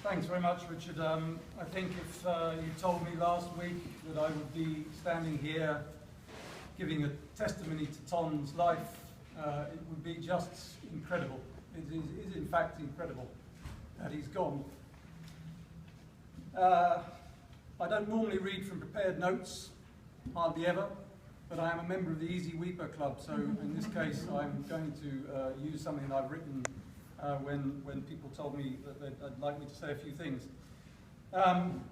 Thanks very much, Richard. I think if you told me last week that I would be standing here giving a testimony to Ton's life, it would be just incredible. It is in fact incredible that he's gone. I don't normally read from prepared notes, hardly ever, but I am a member of the Easy Weeper Club, so in this case I'm going to use something that I've written when people told me that they'd like me to say a few things. I'm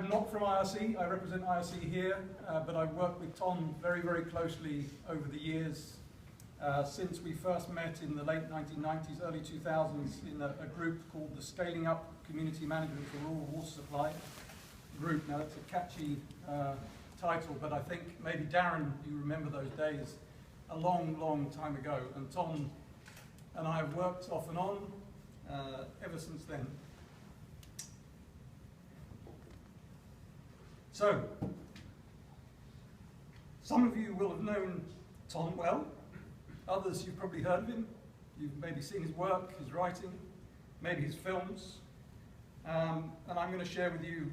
not from IRC, I represent IRC here, but I've worked with Ton very, very closely over the years, since we first met in the late 1990s, early 2000s in a group called the Scaling Up Community Management for Rural Water Supply group. Now that's a catchy title, but I think maybe Darren, you remember those days, a long, long time ago, and Ton and I have worked off and on ever since then. So, some of you will have known Ton well, others you've probably heard of him, you've maybe seen his work, his writing, maybe his films, and I'm going to share with you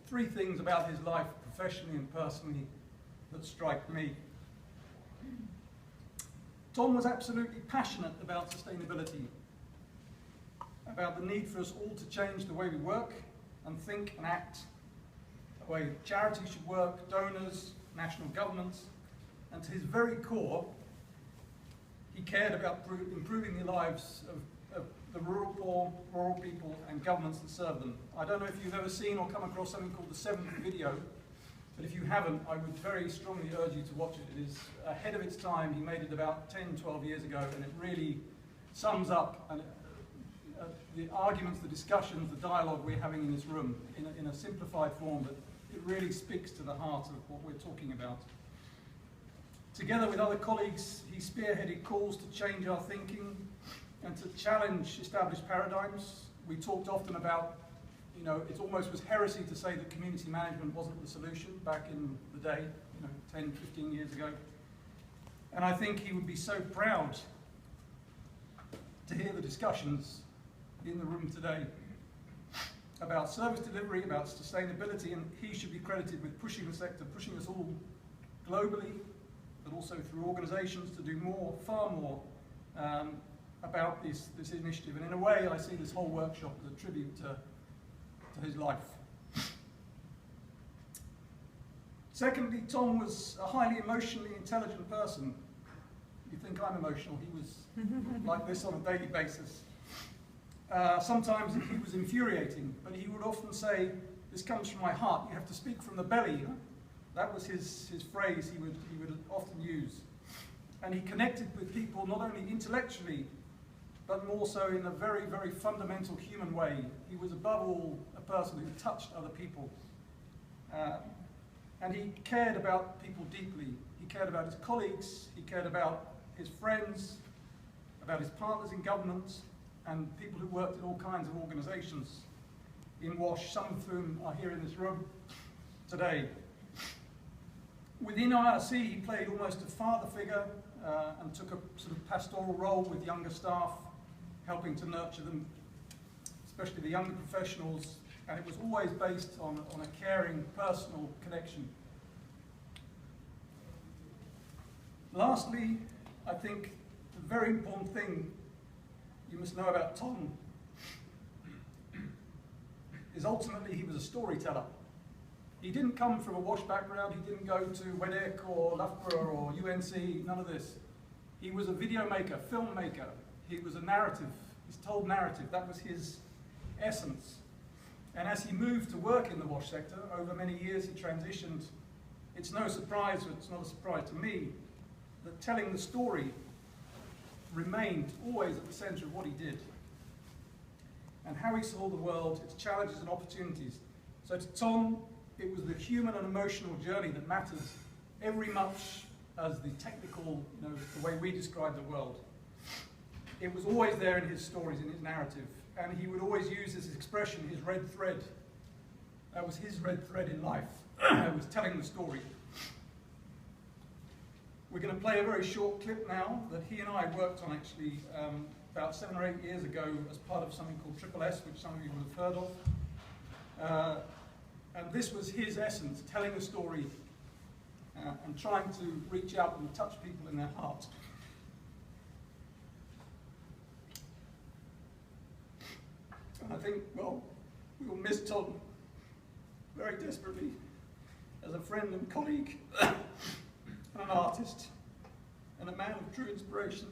3 things about his life, professionally and personally, that strike me. Ton was absolutely passionate about sustainability, about the need for us all to change the way we work and think and act, the way charities should work, donors, national governments, and to his very core, he cared about improving the lives of the rural poor, rural people, and governments that serve them. I don't know if you've ever seen or come across something called the 7th video, but if you haven't, I would very strongly urge you to watch it. It is ahead of its time. He made it about 10, 12 years ago, and it really sums up the arguments, the discussions, the dialogue we're having in this room in a simplified form, but it really speaks to the heart of what we're talking about. Together with other colleagues, he spearheaded calls to change our thinking and to challenge established paradigms. We talked often about, you know, it almost was heresy to say that community management wasn't the solution back in the day, 10, 15 years ago. And I think he would be so proud to hear the discussions in the room today about service delivery, about sustainability, and he should be credited with pushing the sector, pushing us all globally, but also through organizations to do more, far more, about this initiative. And in a way, I see this whole workshop as a tribute to his life. Secondly, Ton was a highly emotionally intelligent person. You think I'm emotional, he was like this on a daily basis. Sometimes he was infuriating, but he would often say, "This comes from my heart, you have to speak from the belly." That was his phrase he would often use. And he connected with people not only intellectually, but more so in a very, very fundamental human way. He was above all a person who touched other people. And he cared about people deeply. He cared about his colleagues, he cared about his friends, about his partners in government, and people who worked in all kinds of organizations in WASH, some of whom are here in this room today. Within IRC, he played almost a father figure and took a sort of pastoral role with younger staff, helping to nurture them, especially the younger professionals, and it was always based on a caring, personal connection. Lastly, I think the very important thing you must know about Ton is ultimately he was a storyteller. He didn't come from a WASH background, he didn't go to WEDEC or Loughborough or UNC, none of this. He was a video maker, filmmaker. He was a narrative, he's told narrative, that was his essence. And as he moved to work in the WASH sector, over many years he transitioned. It's no surprise, or it's not a surprise to me, that telling the story remained always at the center of what he did. And how he saw the world, its challenges and opportunities. So to Ton, it was the human and emotional journey that mattered every much as the technical, the way we describe the world. It was always there in his stories, in his narrative, and he would always use this expression, his red thread. That was his red thread in life. It was telling the story. We're going to play a very short clip now that he and I worked on actually about 7 or 8 years ago as part of something called Triple S, which some of you will have heard of. And this was his essence, telling a story and trying to reach out and touch people in their hearts. And I think, well, we will miss Ton very desperately as a friend and colleague and an artist and a man of true inspiration.